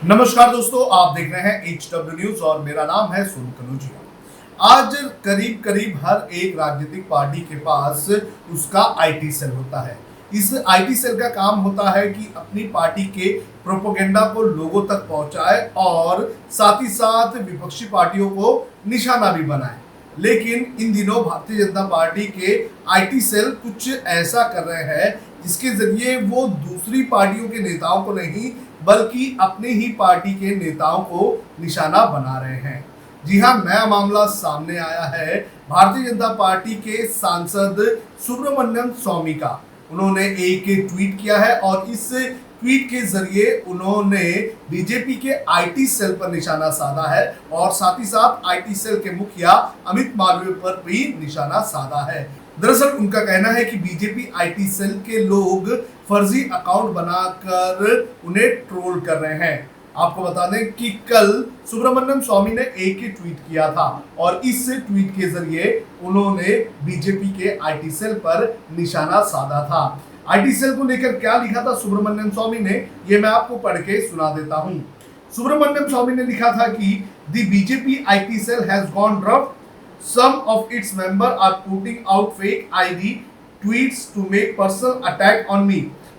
नमस्कार दोस्तों, आप देख रहे हैं HW न्यूज और मेरा नाम है सोनू कनौजिया। आज करीब करीब हर एक राजनीतिक पार्टी के पास उसका आईटी सेल होता है। इस आईटी सेल का काम होता है कि अपनी पार्टी के प्रोपेगेंडा को लोगों तक पहुंचाए और साथ ही साथ विपक्षी पार्टियों को निशाना भी बनाए। लेकिन इन दिनों भारतीय जनता पार्टी के आईटी सेल कुछ ऐसा कर रहे हैं जिसके जरिए वो दूसरी पार्टियों के नेताओं को नहीं बल्कि अपने ही पार्टी के नेताओं को निशाना बना रहे हैं। जी हां, नया मामला सामने आया है भारतीय जनता पार्टी के सांसद सुब्रमण्यम स्वामी का। उन्होंने एक ट्वीट किया है और इस ट्वीट के जरिए उन्होंने बीजेपी के आईटी सेल पर निशाना साधा है और साथ ही साथ आईटी सेल के मुखिया अमित मालवीय पर भी निशाना साधा है। दरअसल उनका कहना है कि बीजेपी आईटी सेल के लोग फर्जी अकाउंट बनाकर उन्हें ट्रोल कर रहे हैं। आपको बता दें कि कल सुब्रमण्यम स्वामी ने एक ही ट्वीट किया था और इस ट्वीट के जरिए उन्होंने बीजेपी के आईटी सेल पर निशाना साधा था। आईटी सेल को लेकर क्या लिखा था सुब्रमण्यम स्वामी ने, ये मैं आपको पढ़ के सुना देता हूं। सुब्रमण्यम स्वामी ने लिखा था कि the BJP IT cell has gone drift. Some of its members are putting out fake ID tweets to make personal attack on me.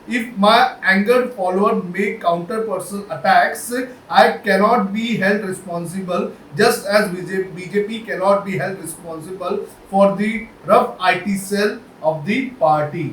If my angered followers make counter personal attacks, I cannot be held responsible, just as BJP cannot be held responsible for the rough IT cell of the party.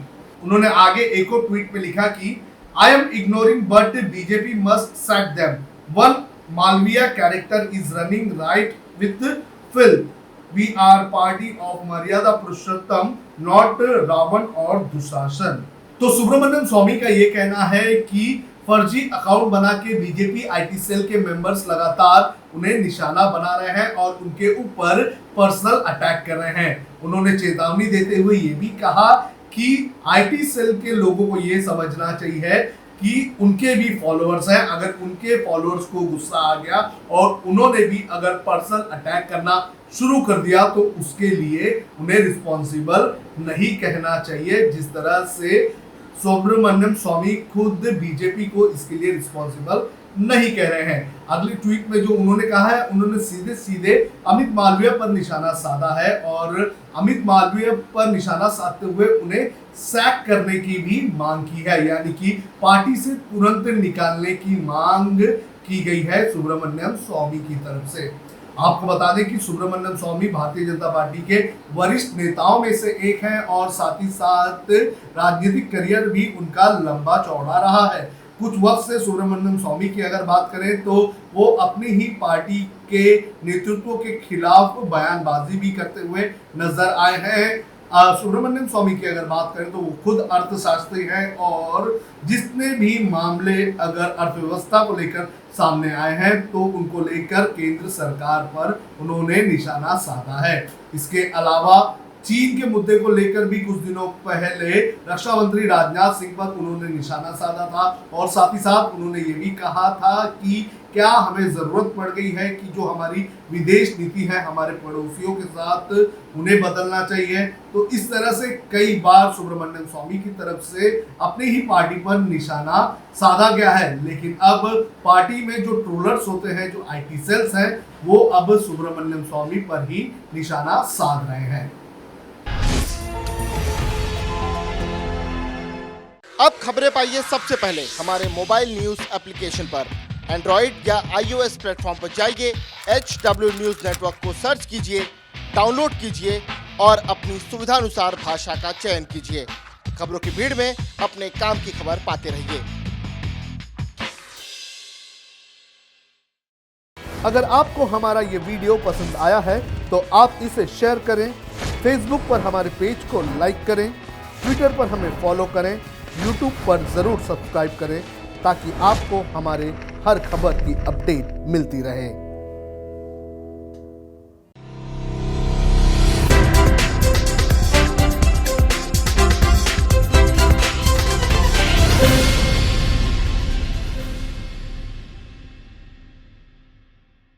उन्होंने आगे एक और tweet में लिखा कि I am ignoring but BJP must sack them. One Malviya character is running right with filth. We are party of मर्यादा पुरुषोत्तम, not Ravan और दुशासन। तो सुब्रमण्यम स्वामी का ये कहना है कि फर्जी अकाउंट बना के बीजेपी आईटी सेल के मेंबर्स लगातार उन्हें निशाना बना रहे हैं और उनके ऊपर पर्सनल अटैक कर रहे हैं। उन्होंने चेतावनी देते हुए ये भी कहा कि आईटी सेल के लोगों को ये समझना चाहिए कि उनके भी फॉलोअर्स हैं। अगर उनके फॉलोअर्स को गुस्सा आ गया और उन्होंने भी अगर पर्सनल अटैक करना शुरू कर दिया तो उसके लिए उन्हें रिस्पॉन्सिबल नहीं कहना चाहिए, जिस तरह से सुब्रमण्यम स्वामी खुद बीजेपी को इसके लिए रिस्पॉन्सिबल नहीं कह रहे हैं। अगली ट्वीट में जो उन्होंने कहा है, उन्होंने सीधे सीधे अमित मालवीय पर निशाना साधा है और अमित मालवीय पर निशाना साधते हुए उन्हें सैक करने की भी मांग की है, यानी कि पार्टी से तुरंत निकालने की मांग की गई है सुब्रमण्यम स्वामी की तरफ से। आपको बता दें कि सुब्रमण्यम स्वामी भारतीय जनता पार्टी के वरिष्ठ नेताओं में से एक हैं और साथ ही साथ राजनीतिक करियर भी उनका लंबा चौड़ा रहा है। कुछ वक्त से सुब्रमण्यम स्वामी की अगर बात करें तो वो अपनी ही पार्टी के नेतृत्व के खिलाफ बयानबाजी भी करते हुए नजर आए हैं। सुब्रमण्यम स्वामी की अगर बात करें तो वो खुद अर्थशास्त्री हैं और जितने भी मामले अगर अर्थव्यवस्था को लेकर सामने आए हैं तो उनको लेकर केंद्र सरकार पर उन्होंने निशाना साधा है। इसके अलावा चीन के मुद्दे को लेकर भी कुछ दिनों पहले रक्षा मंत्री राजनाथ सिंह पर उन्होंने निशाना साधा था और साथ ही साथ उन्होंने ये भी कहा था कि क्या हमें जरूरत पड़ गई है कि जो हमारी विदेश नीति है हमारे पड़ोसियों के साथ उन्हें बदलना चाहिए। तो इस तरह से कई बार सुब्रमण्यम स्वामी की तरफ से अपनी ही पार्टी पर निशाना साधा गया है, लेकिन अब पार्टी में जो ट्रोलर्स होते हैं, जो आईटी सेल्स हैं, वो अब सुब्रमण्यम स्वामी पर ही निशाना साध रहे हैं। अब खबरें पाइए सबसे पहले हमारे मोबाइल न्यूज एप्लीकेशन पर। एंड्रॉइड या iOS प्लेटफॉर्म पर जाइए, HW न्यूज नेटवर्क को सर्च कीजिए, डाउनलोड कीजिए और अपनी सुविधानुसार भाषा का चयन कीजिए। खबरों की भीड़ में अपने काम की खबर पाते रहिए। अगर आपको हमारा ये वीडियो पसंद आया है तो आप इसे शेयर करें, फेसबुक पर हमारे पेज को लाइक करें, ट्विटर पर हमें फॉलो करें, यूट्यूब पर ज़रूर सब्सक्राइब करें ताकि आपको हमारे हर खबर की अपडेट मिलती रहे।